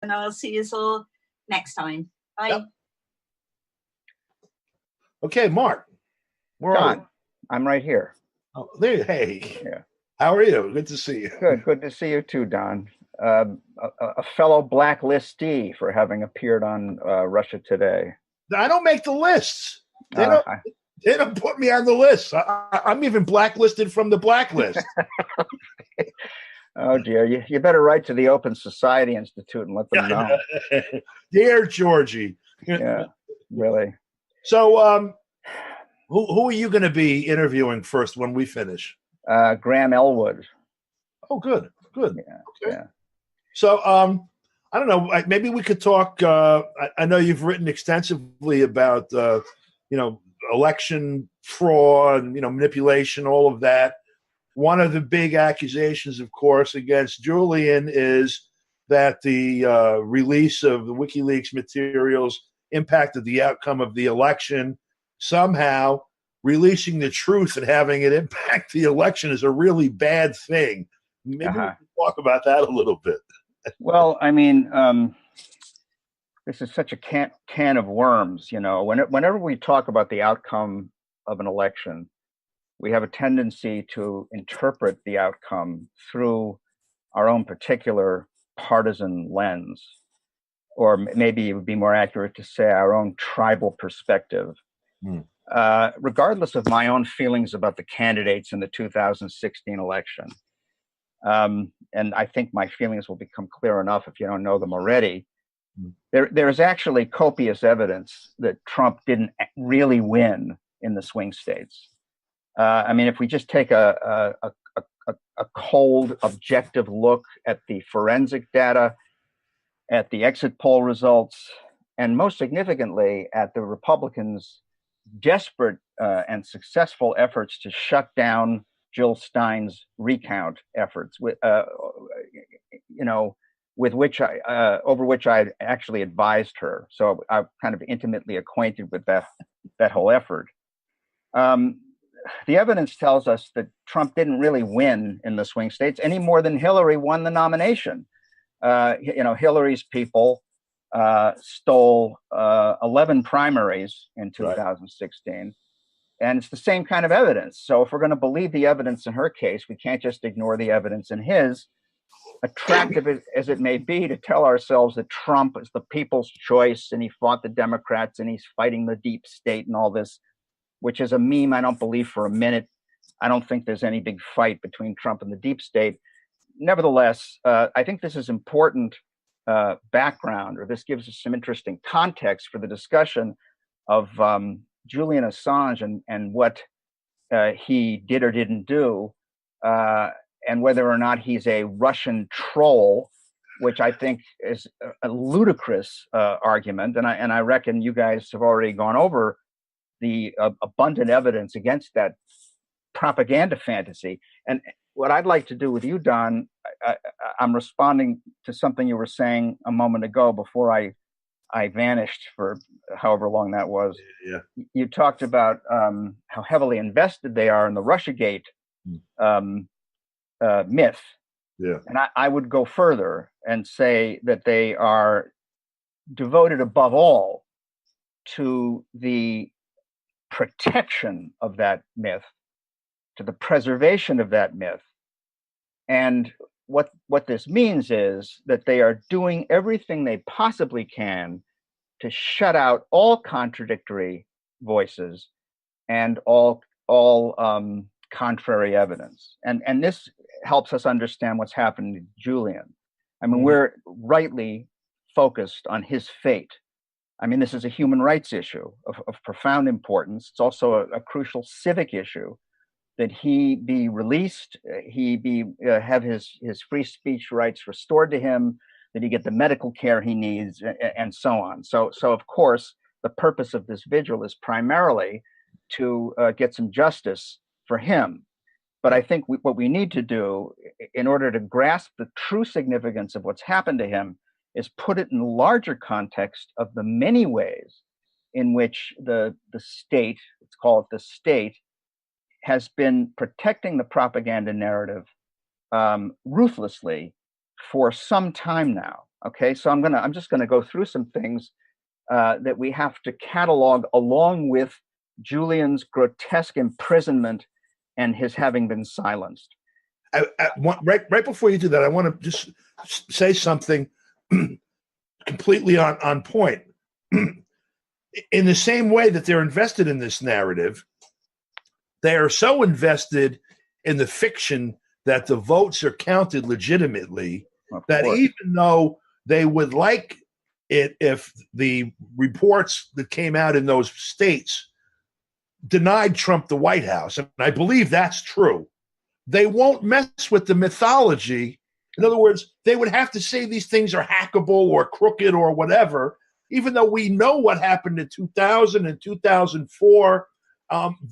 and I'll see you all next time. Bye. Yep. Okay, Mark. Where are you? I'm right here. Oh, there. Hey. Yeah. How are you? Good to see you. Good to see you too, Don. A fellow blacklistee for having appeared on Russia Today. I don't make the lists. They don't put me on the list. I'm even blacklisted from the blacklist. Oh dear, you better write to the Open Society Institute and let them know. Dear Georgie. Yeah, really. So, who are you going to be interviewing first when we finish? Graham Elwood. Oh, good. Yeah. Okay. Yeah. So, I don't know. Maybe we could talk. I know you've written extensively about, election fraud, manipulation, all of that. One of the big accusations, of course, against Julian is that the release of the WikiLeaks materials impacted the outcome of the election. Somehow, releasing the truth and having it impact the election is a really bad thing. Maybe we can talk about that a little bit. Well, I mean, this is such a can of worms. Whenever we talk about the outcome of an election, we have a tendency to interpret the outcome through our own particular partisan lens, or maybe it would be more accurate to say our own tribal perspective. Regardless of my own feelings about the candidates in the 2016 election. And I think my feelings will become clear enough if you don't know them already. There is actually copious evidence that Trump didn't really win in the swing states. I mean, if we just take a cold, objective look at the forensic data, at the exit poll results, and most significantly at the Republicans' desperate and successful efforts to shut down Jill Stein's recount efforts, over which I actually advised her. So I'm kind of intimately acquainted with that whole effort. The evidence tells us that Trump didn't really win in the swing states any more than Hillary won the nomination. Hillary's people stole 11 primaries in 2016. Right. And it's the same kind of evidence. So if we're going to believe the evidence in her case, we can't just ignore the evidence in his. Attractive as it may be to tell ourselves that Trump is the people's choice and he fought the Democrats and he's fighting the deep state and all this, which is a meme I don't believe for a minute. I don't think there's any big fight between Trump and the deep state. Nevertheless, I think this is important background, or this gives us some interesting context for the discussion of Julian Assange and what he did or didn't do, and whether or not he's a Russian troll, which I think is a ludicrous argument. And I reckon you guys have already gone over the abundant evidence against that propaganda fantasy. And what I'd like to do with you, Don, I'm responding to something you were saying a moment ago before I vanished for however long that was. Yeah. You talked about how heavily invested they are in the Russiagate myth. Yeah. And I would go further and say that they are devoted above all to the protection of that myth, to the preservation of that myth. And what this means is that they are doing everything they possibly can to shut out all contradictory voices and all contrary evidence. And this helps us understand what's happened to Julian. I mean, we're rightly focused on his fate. I mean, this is a human rights issue of profound importance. It's also a crucial civic issue that he be released, have his free speech rights restored to him, that he get the medical care he needs, and so on. So of course, the purpose of this vigil is primarily to get some justice for him. But I think what we need to do in order to grasp the true significance of what's happened to him is put it in the larger context of the many ways in which the state, let's call it the state, has been protecting the propaganda narrative ruthlessly for some time now. Okay, so I'm just gonna go through some things that we have to catalog along with Julian's grotesque imprisonment and his having been silenced. Right before you do that, I want to just say something completely on point. In the same way that they're invested in this narrative, they are so invested in the fiction that the votes are counted legitimately that even though they would like it if the reports that came out in those states denied Trump the White House, and I believe that's true, they won't mess with the mythology. In other words, they would have to say these things are hackable or crooked or whatever, even though we know what happened in 2000 and 2004.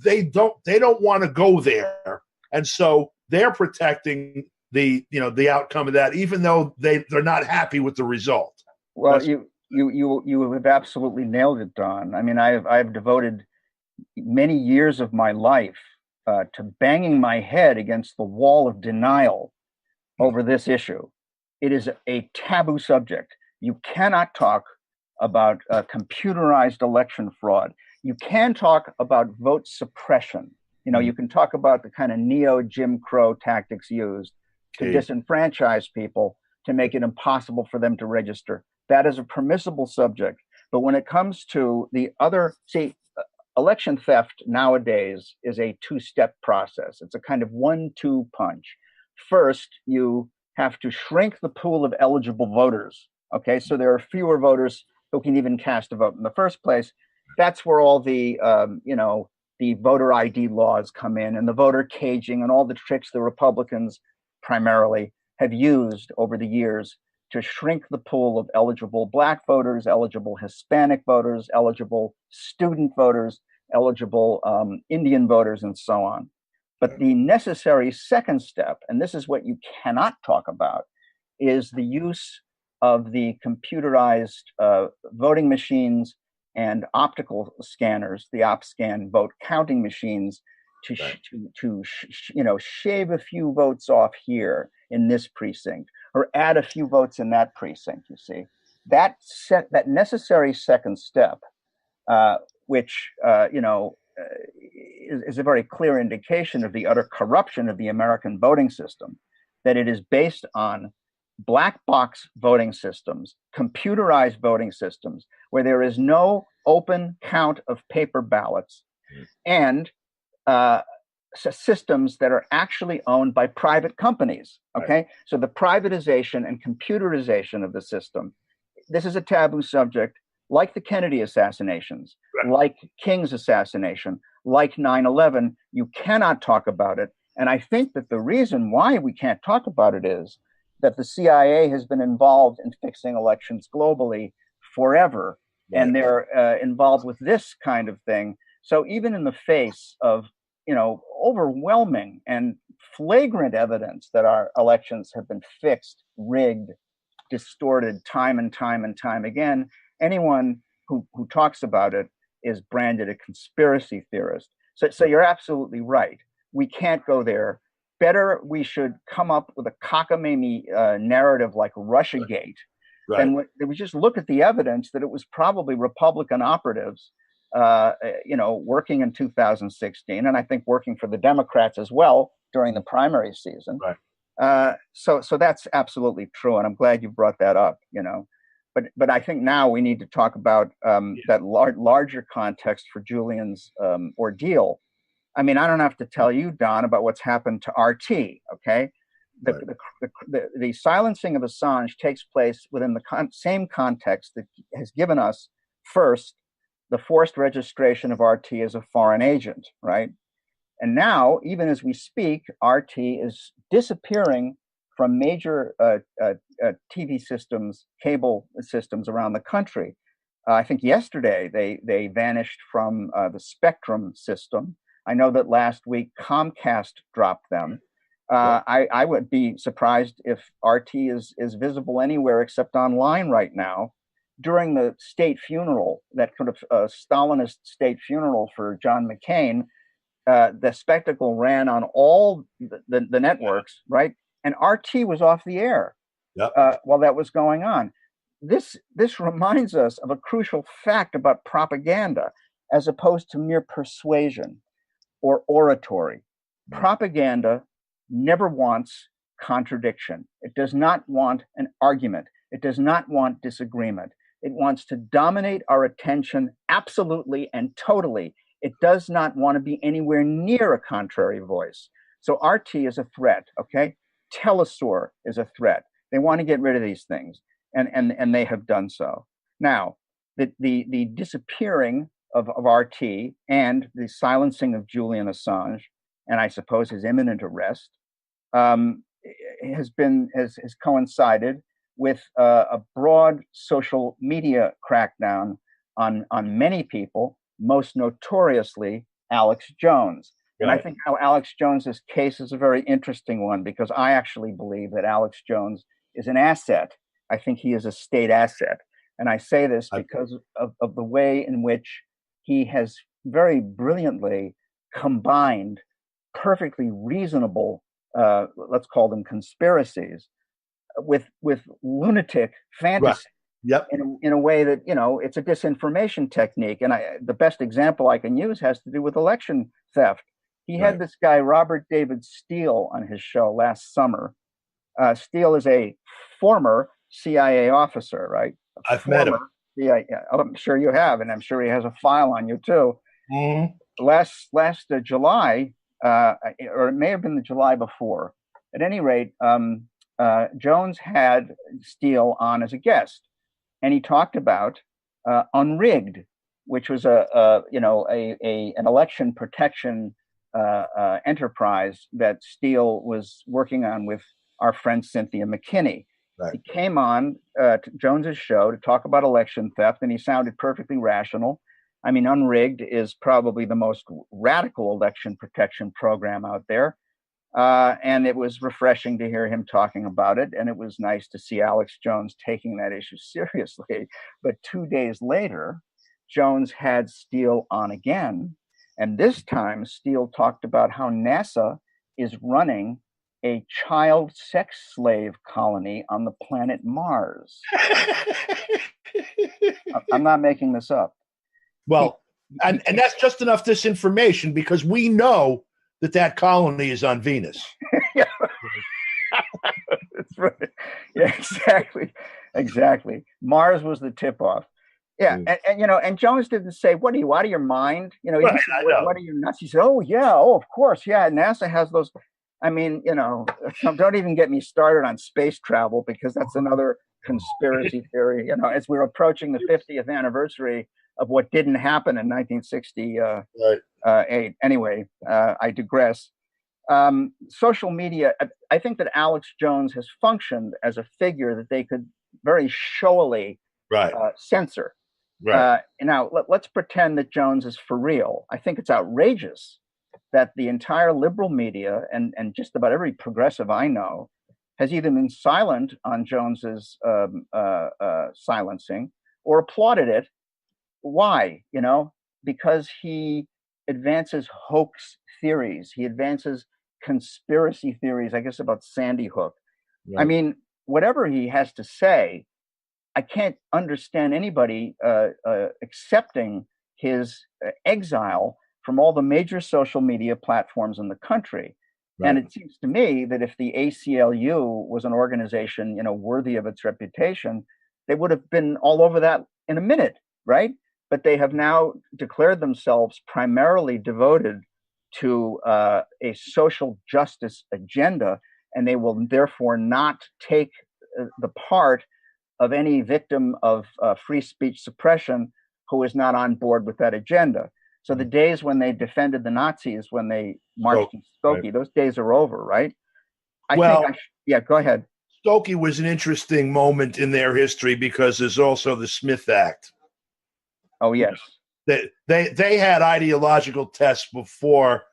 They don't want to go there, and so they're protecting the outcome of that, even though they're not happy with the result. Well, you have absolutely nailed it, Don. I mean, I've devoted many years of my life to banging my head against the wall of denial over this issue. It is a taboo subject. You cannot talk about computerized election fraud. You can talk about vote suppression. You can talk about the kind of neo-Jim Crow tactics used to disenfranchise people, to make it impossible for them to register. That is a permissible subject. But when it comes to the other, election theft nowadays is a two-step process. It's a kind of 1-2 punch. First, you have to shrink the pool of eligible voters. Okay, so there are fewer voters who can even cast a vote in the first place. That's where all the, the voter ID laws come in, and the voter caging and all the tricks the Republicans primarily have used over the years to shrink the pool of eligible Black voters, eligible Hispanic voters, eligible student voters, eligible Indian voters, and so on. But the necessary second step, and this is what you cannot talk about, is the use of the computerized voting machines and optical scanners, the OpScan vote counting machines, to shave a few votes off here in this precinct, or add a few votes in that precinct. You see, that necessary second step, which is a very clear indication of the utter corruption of the American voting system, that it is based on black box voting systems, computerized voting systems, where there is no open count of paper ballots, and systems that are actually owned by private companies. Okay, right. So the privatization and computerization of the system. This is a taboo subject, like the Kennedy assassinations, right, like King's assassination, like 9/11. You cannot talk about it. And I think that the reason why we can't talk about it is that the CIA has been involved in fixing elections globally forever, right, and they're involved with this kind of thing. So even in the face of overwhelming and flagrant evidence that our elections have been fixed, rigged, distorted time and time and time again, anyone who talks about it is branded a conspiracy theorist. So you're absolutely right. We can't go there. Better, we should come up with a cockamamie narrative like Russiagate. Right. And we just look at the evidence that it was probably Republican operatives, working in 2016, and I think working for the Democrats as well during the primary season. Right. So that's absolutely true, and I'm glad you brought that up. But I think now we need to talk about that larger context for Julian's ordeal. I mean, I don't have to tell you, Don, about what's happened to RT. Okay, the silencing of Assange takes place within the same context that has given us first the forced registration of RT as a foreign agent, right? And now, even as we speak, RT is disappearing from major TV systems, cable systems around the country. I think yesterday they vanished from the Spectrum system. I know that last week Comcast dropped them. I would be surprised if RT is visible anywhere except online right now. During the state funeral, that kind of Stalinist state funeral for John McCain, the spectacle ran on all the networks, right? And RT was off the air. Yep. while that was going on. This reminds us of a crucial fact about propaganda, as opposed to mere persuasion or oratory. Propaganda never wants contradiction. It does not want an argument. It does not want disagreement. It wants to dominate our attention absolutely and totally. It does not want to be anywhere near a contrary voice. So RT is a threat, okay? Telesur is a threat. They want to get rid of these things, and they have done so. Now, the disappearing of RT and the silencing of Julian Assange, and I suppose his imminent arrest, has coincided with a broad social media crackdown on many people, most notoriously Alex Jones. Right. And I think how Alex Jones's case is a very interesting one, because I actually believe that Alex Jones is an asset. I think he is a state asset. And I say this because of the way in which he has very brilliantly combined perfectly reasonable, let's call them conspiracies, with lunatic fantasy. Right. Yep. In a way that, it's a disinformation technique. And the best example I can use has to do with election theft. He had this guy, Robert David Steele, on his show last summer. Steele is a former CIA officer, right? I've met him. Yeah, I'm sure you have, and I'm sure he has a file on you too. Mm-hmm. Last July, or it may have been the July before. At any rate, Jones had Steele on as a guest, and he talked about Unrigged, which was an election protection enterprise that Steele was working on with our friend Cynthia McKinney. Right. He came on to Jones's show to talk about election theft, and he sounded perfectly rational. I mean, Unrigged is probably the most radical election protection program out there. And it was refreshing to hear him talking about it. And it was nice to see Alex Jones taking that issue seriously. But 2 days later, Jones had Steele on again. And this time, Steele talked about how NASA is running a child sex slave colony on the planet Mars. I'm not making this up. Well, and that's just enough disinformation, because we know that colony is on Venus. Yeah. That's right. Yeah, exactly. Mars was the tip-off. Yeah, and Jones didn't say, "What are you, out of your mind?" He didn't say, what are you nuts? He said, "Oh yeah, of course, yeah. NASA has those." I mean, don't even get me started on space travel, because that's another conspiracy theory. As we're approaching the 50th anniversary of what didn't happen in 1968. Anyway, I digress. Social media, I think that Alex Jones has functioned as a figure that they could very showily censor. Right. Now, let's pretend that Jones is for real. I think it's outrageous that the entire liberal media and just about every progressive I know has either been silent on Jones's silencing or applauded it. Why? Because he advances hoax theories. He advances conspiracy theories, I guess, about Sandy Hook. Right. I mean, whatever he has to say, I can't understand anybody accepting his exile from all the major social media platforms in the country. Right. And it seems to me that if the ACLU was an organization, worthy of its reputation, they would have been all over that in a minute, right? But they have now declared themselves primarily devoted to a social justice agenda, and they will therefore not take the part of any victim of free speech suppression who is not on board with that agenda. So the days when they defended the Nazis, when they marched in Skokie, right, those days are over, right? Go ahead. Skokie was an interesting moment in their history because there's also the Smith Act. Oh, yes. They had ideological tests before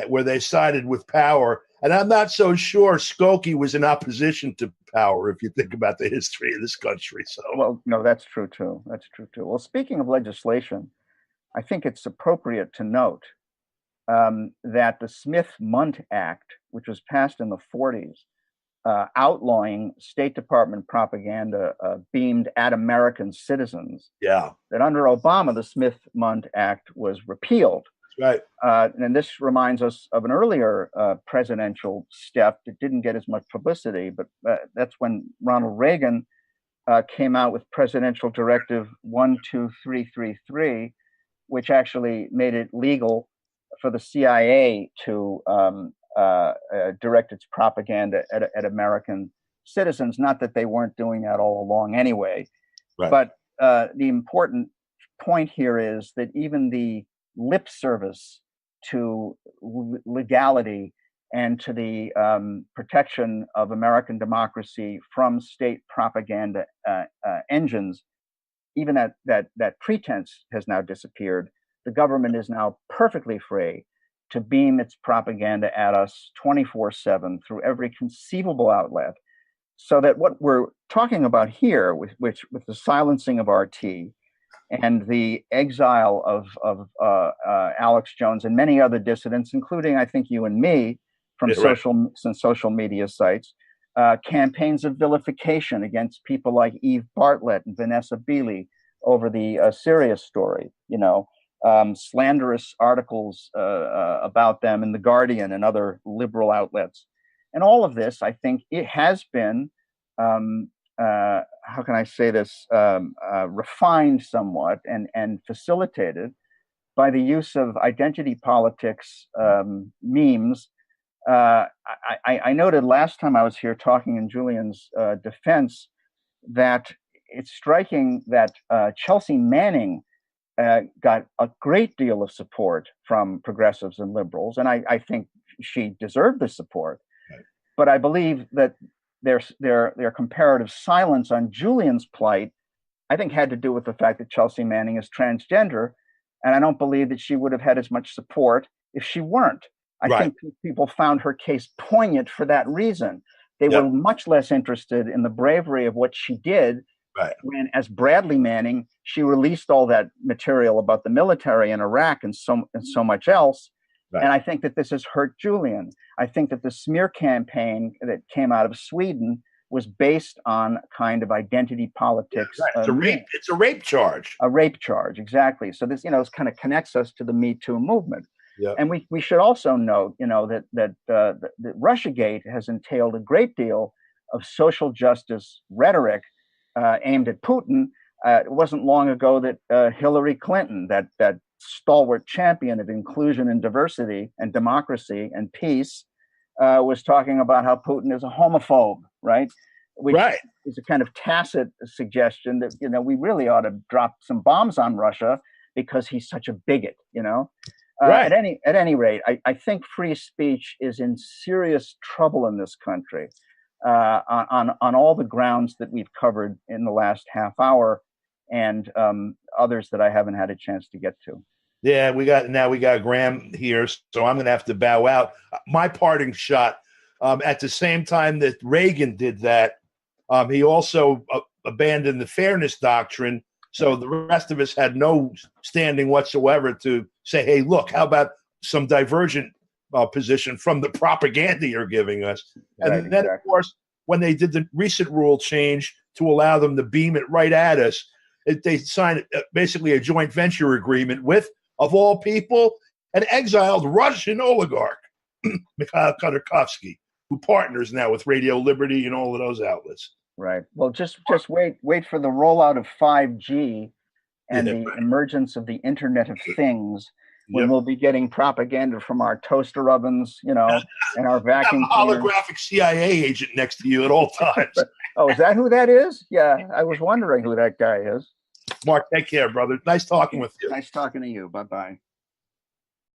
where they sided with power. And I'm not so sure Skokie was in opposition to power, if you think about the history of this country. So, well, no, that's true, too. Well, speaking of legislation, I think it's appropriate to note that the Smith-Mundt Act, which was passed in the 40s, outlawing State Department propaganda beamed at American citizens. Yeah. That under Obama, the Smith-Mundt Act was repealed. Right. And this reminds us of an earlier presidential step that didn't get as much publicity, but that's when Ronald Reagan came out with Presidential Directive 12333, which actually made it legal for the CIA to direct its propaganda at American citizens. Not that they weren't doing that all along anyway. Right. But the important point here is that even the lip service to legality and to the protection of American democracy from state propaganda engines, even that pretense has now disappeared. The government is now perfectly free to beam its propaganda at us 24/7 through every conceivable outlet. So that what we're talking about here, with the silencing of RT and the exile of Alex Jones and many other dissidents, including I think you and me, from social media sites, campaigns of vilification against people like Eve Bartlett and Vanessa Beeley over the Sirius story, slanderous articles about them in The Guardian and other liberal outlets. And all of this, I think, it has been, how can I say this, refined somewhat and facilitated by the use of identity politics memes. I noted last time I was here talking in Julian's defense that it's striking that Chelsea Manning got a great deal of support from progressives and liberals, and I think she deserved the support. Right. But I believe that their comparative silence on Julian's plight, I think, had to do with the fact that Chelsea Manning is transgender, and I don't believe that she would have had as much support if she weren't. I think people found her case poignant for that reason. They were much less interested in the bravery of what she did when, as Bradley Manning, she released all that material about the military in Iraq and so much else. Right. And I think that this has hurt Julian. I think that the smear campaign that came out of Sweden was based on kind of identity politics. It's a rape charge. A rape charge, exactly. So this, this kind of connects us to the Me Too movement. Yep. And we should also note, that Russiagate has entailed a great deal of social justice rhetoric aimed at Putin. It wasn't long ago that Hillary Clinton, that stalwart champion of inclusion and diversity and democracy and peace, was talking about how Putin is a homophobe, right? Which is a kind of tacit suggestion that we really ought to drop some bombs on Russia because he's such a bigot, At any rate, I think free speech is in serious trouble in this country on all the grounds that we've covered in the last half hour, and others that I haven't had a chance to get to. Yeah, we got Graham here, so I'm going to have to bow out. My parting shot, at the same time that Reagan did that, he also abandoned the fairness doctrine. So the rest of us had no standing whatsoever to say, hey, look, how about some divergent position from the propaganda you're giving us? And then, of course, when they did the recent rule change to allow them to beam it right at us, they signed basically a joint venture agreement with, of all people, an exiled Russian oligarch, Mikhail Khodorkovsky, who partners now with Radio Liberty and all of those outlets. Right. Well, just wait for the rollout of 5G and the emergence of the Internet of Things, when we'll be getting propaganda from our toaster ovens, and our vacuum cleaners. Holographic CIA agent next to you at all times. Oh, is that who that is? Yeah, I was wondering who that guy is. Mark, take care, brother. Nice talking with you. Nice talking to you. Bye-bye.